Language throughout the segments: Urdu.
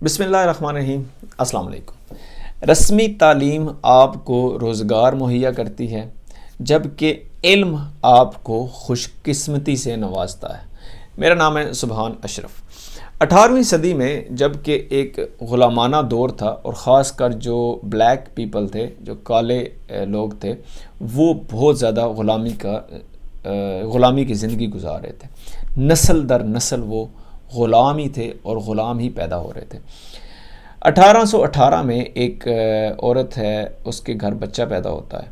بسم اللہ الرحمن الرحیم۔ السلام علیکم۔ رسمی تعلیم آپ کو روزگار مہیا کرتی ہے جبکہ علم آپ کو خوش قسمتی سے نوازتا ہے۔ میرا نام ہے سبحان اشرف۔ 18ویں صدی میں جب کہ ایک غلامانہ دور تھا اور خاص کر جو بلیک پیپل تھے، جو کالے لوگ تھے، وہ بہت زیادہ غلامی کی زندگی گزار رہے تھے۔ نسل در نسل وہ غلام ہی تھے اور غلام ہی پیدا ہو رہے تھے۔ 1818 میں ایک عورت ہے، اس کے گھر بچہ پیدا ہوتا ہے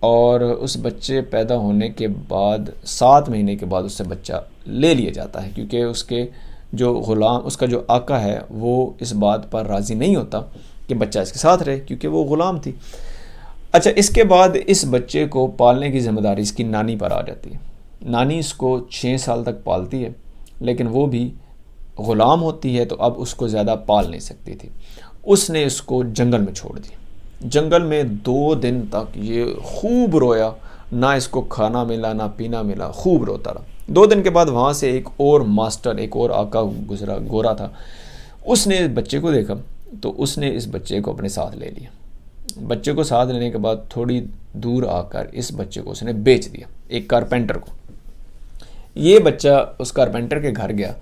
اور اس بچے پیدا ہونے کے بعد 7 مہینے کے بعد اس سے بچہ لے لیا جاتا ہے، کیونکہ اس کا جو آقا ہے وہ اس بات پر راضی نہیں ہوتا کہ بچہ اس کے ساتھ رہے، کیونکہ وہ غلام تھی۔ اچھا، اس کے بعد اس بچے کو پالنے کی ذمہ داری اس کی نانی پر آ جاتی ہے۔ نانی اس کو 6 سال تک پالتی ہے، لیکن وہ بھی غلام ہوتی ہے تو اب اس کو زیادہ پال نہیں سکتی تھی۔ اس نے اس کو جنگل میں چھوڑ دی۔ جنگل میں 2 دن تک یہ خوب رویا، نہ اس کو کھانا ملا نہ پینا ملا، خوب روتا رہا۔ 2 دن کے بعد وہاں سے ایک اور ماسٹر، ایک اور آقا گزرا، گورا تھا۔ اس نے بچے کو دیکھا تو اس نے اس بچے کو اپنے ساتھ لے لیا۔ بچے کو ساتھ لینے کے بعد تھوڑی دور آ کر اس بچے کو اس نے بیچ دیا ایک کارپینٹر کو۔ یہ بچہ اس کارپینٹر کے گھر گیا۔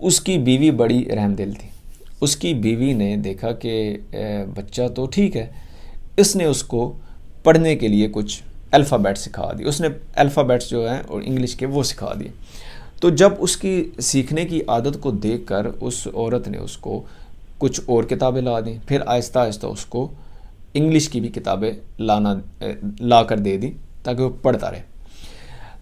اس کی بیوی بڑی رحم دل تھی۔ اس کی بیوی نے دیکھا کہ بچہ تو ٹھیک ہے، اس نے اس کو پڑھنے کے لیے کچھ الفابیٹ سکھا دی۔ اس نے الفابیٹس جو ہیں اور انگلش کے وہ سکھا دیے۔ تو جب اس کی سیکھنے کی عادت کو دیکھ کر اس عورت نے اس کو کچھ اور کتابیں لا دیں، پھر آہستہ آہستہ اس کو انگلش کی بھی کتابیں لا کر دے دی تاکہ وہ پڑھتا رہے۔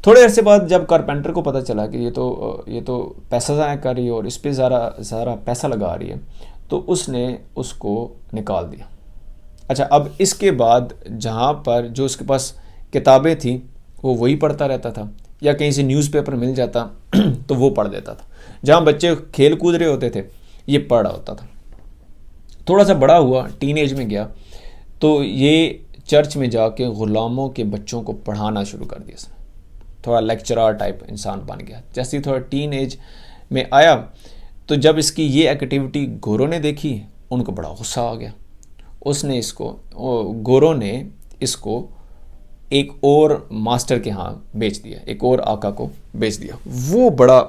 تھوڑے عرصے بعد جب کارپینٹر کو پتہ چلا کہ یہ تو پیسہ ضائع کر رہی ہے اور اس پہ سارا پیسہ لگا رہی ہے، تو اس نے اس کو نکال دیا۔ اچھا، اب اس کے بعد جہاں پر جو اس کے پاس کتابیں تھیں وہ وہی پڑھتا رہتا تھا، یا کہیں سے نیوز پیپر مل جاتا تو وہ پڑھ دیتا تھا۔ جہاں بچے کھیل کود رہے ہوتے تھے یہ پڑھ رہا ہوتا تھا۔ تھوڑا سا بڑا ہوا، ٹین ایج میں گیا، تو یہ چرچ میں جا کے غلاموں کے بچوں کو پڑھانا شروع کر دیا۔ اس نے تھوڑا لیکچرار ٹائپ انسان بن گیا۔ جیسے تھوڑا ٹین ایج میں آیا تو جب اس کی یہ ایکٹیویٹی گوروں نے دیکھی، ان کو بڑا غصہ آ گیا۔ گوروں نے اس کو ایک اور ماسٹر کے ہاں بیچ دیا، ایک اور آقا کو بیچ دیا۔ وہ بڑا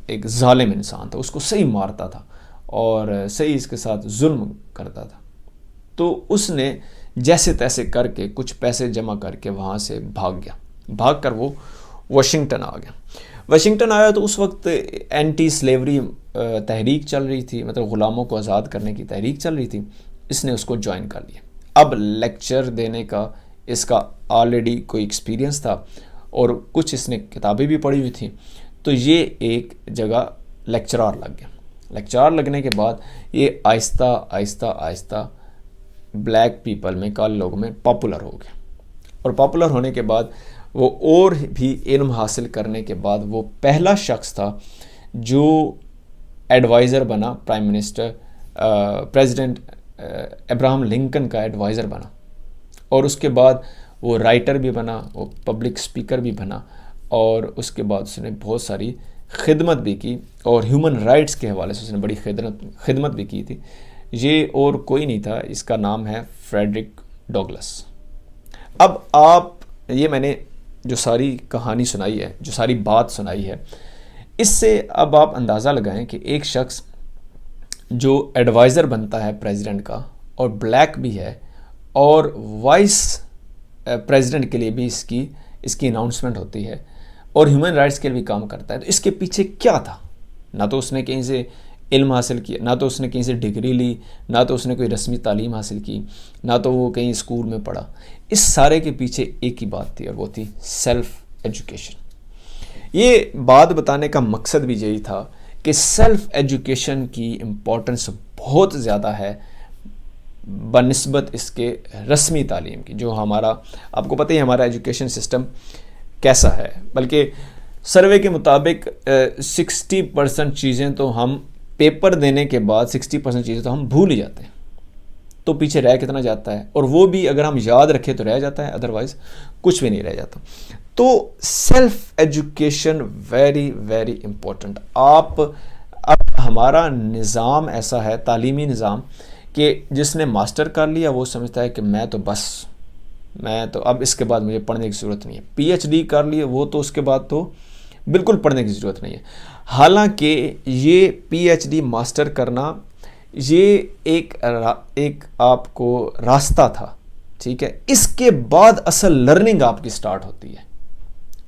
ایک ظالم انسان تھا، اس کو صحیح مارتا تھا اور صحیح اس کے ساتھ ظلم کرتا تھا۔ تو اس نے جیسے تیسے کر کے کچھ پیسے جمع کر کے وہاں سے بھاگ کر وہ واشنگٹن آ گیا۔ واشنگٹن آیا تو اس وقت اینٹی سلیوری تحریک چل رہی تھی، مطلب غلاموں کو آزاد کرنے کی تحریک چل رہی تھی۔ اس نے اس کو جوائن کر لیا۔ اب لیکچر دینے کا اس کا آلریڈی کوئی ایکسپیرینس تھا اور کچھ اس نے کتابیں بھی پڑھی ہوئی تھیں، تو یہ ایک جگہ لیکچرار لگ گیا۔ لیکچرار لگنے کے بعد یہ آہستہ آہستہ آہستہ بلیک پیپل میں، کالے لوگوں میں پاپولر ہو گیا، اور پاپولر ہونے کے بعد وہ اور بھی علم حاصل کرنے کے بعد وہ پہلا شخص تھا جو ایڈوائزر بنا، پریزیڈنٹ ابراہم لنکن کا ایڈوائزر بنا، اور اس کے بعد وہ رائٹر بھی بنا، وہ پبلک سپیکر بھی بنا، اور اس کے بعد اس نے بہت ساری خدمت بھی کی، اور ہیومن رائٹس کے حوالے سے اس نے بڑی خدمت بھی کی تھی۔ یہ اور کوئی نہیں تھا، اس کا نام ہے فریڈرک ڈوگلس۔ اب یہ میں نے جو ساری کہانی سنائی ہے، جو ساری بات سنائی ہے، اس سے اب آپ اندازہ لگائیں کہ ایک شخص جو ایڈوائزر بنتا ہے پریزیڈنٹ کا، اور بلیک بھی ہے، اور وائس پریزیڈنٹ کے لیے بھی اس کی اناؤنسمنٹ ہوتی ہے، اور ہیومن رائٹس کے لیے بھی کام کرتا ہے، تو اس کے پیچھے کیا تھا؟ نہ تو اس نے کہیں سے علم حاصل کیا، نہ تو اس نے کہیں سے ڈگری لی، نہ تو اس نے کوئی رسمی تعلیم حاصل کی، نہ تو وہ کہیں اسکول میں پڑھا۔ اس سارے کے پیچھے ایک ہی بات تھی، اور وہ تھی سیلف ایجوکیشن۔ یہ بات بتانے کا مقصد بھی یہی تھا کہ سیلف ایجوکیشن کی امپورٹنس بہت زیادہ ہے بنسبت اس کے رسمی تعلیم کی، جو آپ کو پتہ ہی ہمارا ایجوکیشن سسٹم کیسا ہے۔ بلکہ سروے کے مطابق 60% چیزیں تو ہم پیپر دینے کے بعد 60% چیزیں تو ہم بھول ہی جاتے ہیں، تو پیچھے رہ کتنا جاتا ہے، اور وہ بھی اگر ہم یاد رکھیں تو رہ جاتا ہے، ادروائز کچھ بھی نہیں رہ جاتا۔ تو self education very very important. آپ اب ہمارا نظام ایسا ہے، تعلیمی نظام، کہ جس نے ماسٹر کر لیا وہ سمجھتا ہے کہ میں تو اب اس کے بعد مجھے پڑھنے کی ضرورت نہیں ہے. پی ایچ ڈی کر لیے وہ تو اس کے بعد تو بالکل پڑھنے کی ضرورت نہیں ہے. حالانکہ یہ پی ایچ ڈی ماسٹر کرنا یہ ایک آپ کو راستہ تھا، ٹھیک ہے. اس کے بعد اصل لرننگ آپ کی سٹارٹ ہوتی ہے.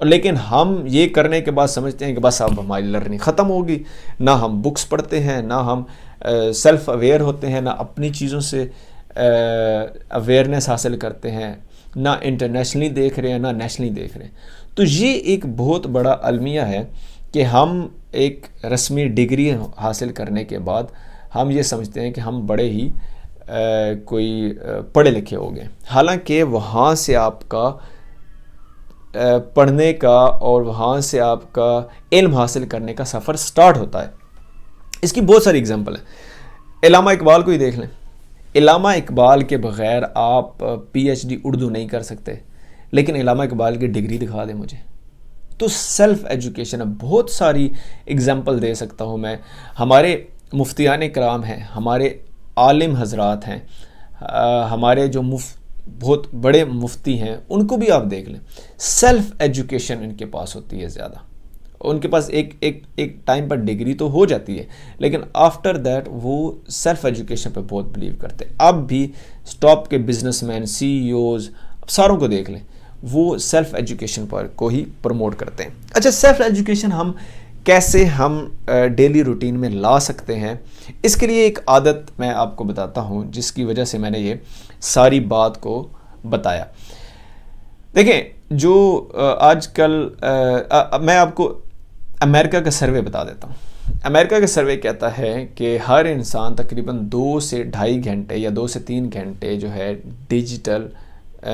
لیکن ہم یہ کرنے کے بعد سمجھتے ہیں کہ بس اب ہماری لرننگ ختم ہوگی. نہ ہم بکس پڑھتے ہیں، نہ ہم سیلف اویئر ہوتے ہیں، نہ اپنی چیزوں سے اویئرنیس حاصل کرتے ہیں، نہ انٹرنیشنلی دیکھ رہے ہیں، نہ نیشنلی دیکھ رہے ہیں. تو یہ ایک بہت بڑا المیہ ہے کہ ہم ایک رسمی ڈگری حاصل کرنے کے بعد ہم یہ سمجھتے ہیں کہ ہم بڑے ہی کوئی پڑھے لکھے ہو گئے. حالانکہ وہاں سے آپ کا پڑھنے کا اور وہاں سے آپ کا علم حاصل کرنے کا سفر سٹارٹ ہوتا ہے. اس کی بہت ساری اگزامپل ہیں. علامہ اقبال کو ہی دیکھ لیں. علامہ اقبال کے بغیر آپ پی ایچ ڈی اردو نہیں کر سکتے، لیکن علامہ اقبال کی ڈگری دکھا دیں مجھے. تو سیلف ایجوکیشن ہے. بہت ساری اگزامپل دے سکتا ہوں میں. ہمارے مفتیان کرام ہیں، ہمارے عالم حضرات ہیں، ہمارے جو بہت بڑے مفتی ہیں، ان کو بھی آپ دیکھ لیں. سیلف ایجوکیشن ان کے پاس ہوتی ہے زیادہ. ان کے پاس ایک ٹائم پر ڈگری تو ہو جاتی ہے، لیکن آفٹر دیٹ وہ سیلف ایجوکیشن پہ بہت بلیو کرتے ہیں. اب بھی ٹاپ کے بزنس مین، سی ای اوز، ساروں کو دیکھ لیں، وہ سیلف ایجوکیشن پر کو ہی پروموٹ کرتے ہیں. اچھا، سیلف ایجوکیشن ہم کیسے ڈیلی روٹین میں لا سکتے ہیں؟ اس کے لیے ایک عادت میں آپ کو بتاتا ہوں جس کی وجہ سے میں نے یہ ساری بات کو بتایا. دیکھیں، جو آج کل میں آپ کو امریکہ کا سروے بتا دیتا ہوں. امریکہ کا سروے کہتا ہے کہ ہر انسان تقریباً 2 سے 2.5 گھنٹے یا 2 سے 3 گھنٹے جو ہے ڈیجیٹل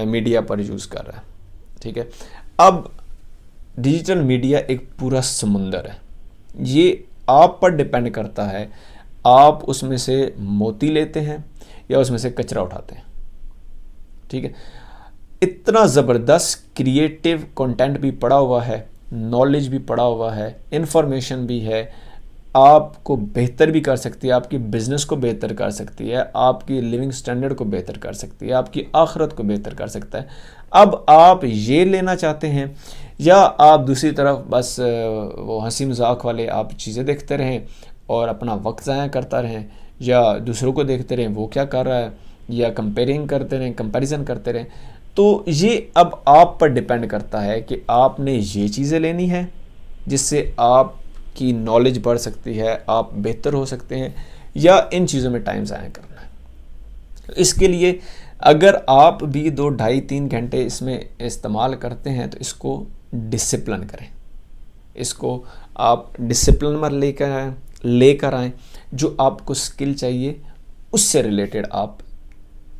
میڈیا پر یوز کر رہا ہے. ٹھیک ہے. اب ڈیجیٹل میڈیا ایک پورا سمندر ہے. یہ آپ پر ڈپینڈ کرتا ہے آپ اس میں سے موتی لیتے ہیں یا اس میں سے کچرا اٹھاتے ہیں. ٹھیک ہے. اتنا زبردست کریٹیو کنٹینٹ بھی پڑا ہوا ہے، نالج بھی پڑا ہوا ہے، انفارمیشن بھی ہے. آپ کو بہتر بھی کر سکتی ہے، آپ کی بزنس کو بہتر کر سکتی ہے، آپ کی لیونگ سٹینڈرڈ کو بہتر کر سکتی ہے، آپ کی آخرت کو بہتر کر سکتا ہے. اب آپ یہ لینا چاہتے ہیں یا آپ دوسری طرف بس وہ ہنسی مذاق والے آپ چیزیں دیکھتے رہیں اور اپنا وقت ضائع کرتا رہیں، یا دوسروں کو دیکھتے رہیں وہ کیا کر رہا ہے، یا کمپیریزن کرتے رہیں. تو یہ اب آپ پر ڈپینڈ کرتا ہے کہ آپ نے یہ چیزیں لینی ہے جس سے آپ کی نالج بڑھ سکتی ہے، آپ بہتر ہو سکتے ہیں، یا ان چیزوں میں ٹائم ضائع کرنا ہے. اس کے لیے اگر آپ بھی 2, 2.5, 3 گھنٹے اس میں استعمال کرتے ہیں تو اس کو ڈسپلن کریں. اس کو آپ ڈسپلن میں لے کر آئیں. جو آپ کو سکل چاہیے اس سے ریلیٹڈ آپ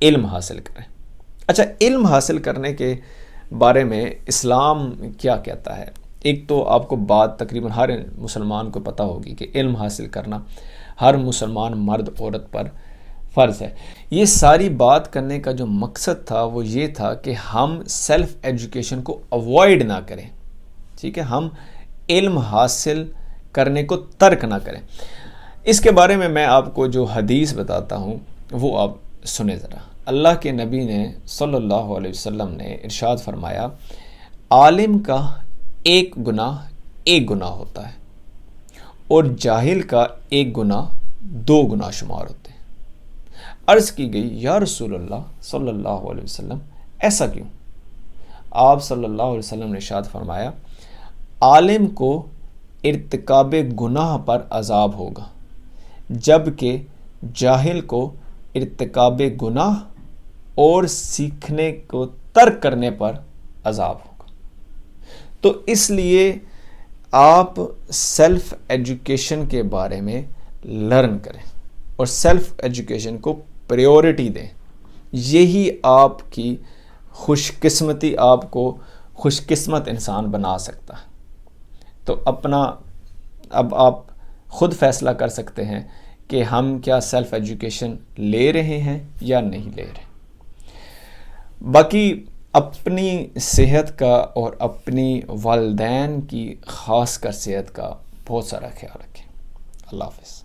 علم حاصل کریں. اچھا، علم حاصل کرنے کے بارے میں اسلام کیا کہتا ہے؟ ایک تو آپ کو بات تقریباً ہر مسلمان کو پتہ ہوگی کہ علم حاصل کرنا ہر مسلمان مرد عورت پر فرض ہے. یہ ساری بات کرنے کا جو مقصد تھا وہ یہ تھا کہ ہم سیلف ایجوکیشن کو اوائڈ نہ کریں. ٹھیک ہے. ہم علم حاصل کرنے کو ترک نہ کریں. اس کے بارے میں آپ کو جو حدیث بتاتا ہوں وہ آپ سنیں ذرا. اللہ کے نبی نے صلی اللہ علیہ وسلم نے ارشاد فرمایا، عالم کا ایک گناہ ہوتا ہے اور جاہل کا ایک گناہ 2 گناہ شمار ہوتے ہیں. عرض کی گئی، یا رسول اللہ صلی اللہ علیہ وسلم ایسا کیوں؟ آپ صلی اللہ علیہ وسلم نے ارشاد فرمایا، عالم کو ارتکاب گناہ پر عذاب ہوگا، جبکہ جاہل کو ارتکاب گناہ اور سیکھنے کو ترک کرنے پر عذاب ہوگا. تو اس لیے آپ سیلف ایجوکیشن کے بارے میں لرن کریں اور سیلف ایجوکیشن کو پریورٹی دیں. یہی آپ کی خوش قسمتی، آپ کو خوش قسمت انسان بنا سکتا ہے. تو اب آپ خود فیصلہ کر سکتے ہیں کہ ہم کیا سیلف ایجوکیشن لے رہے ہیں یا نہیں لے رہے. باقی اپنی صحت کا اور اپنی والدین کی خاص کر صحت کا بہت سارا خیال رکھیں. اللہ حافظ.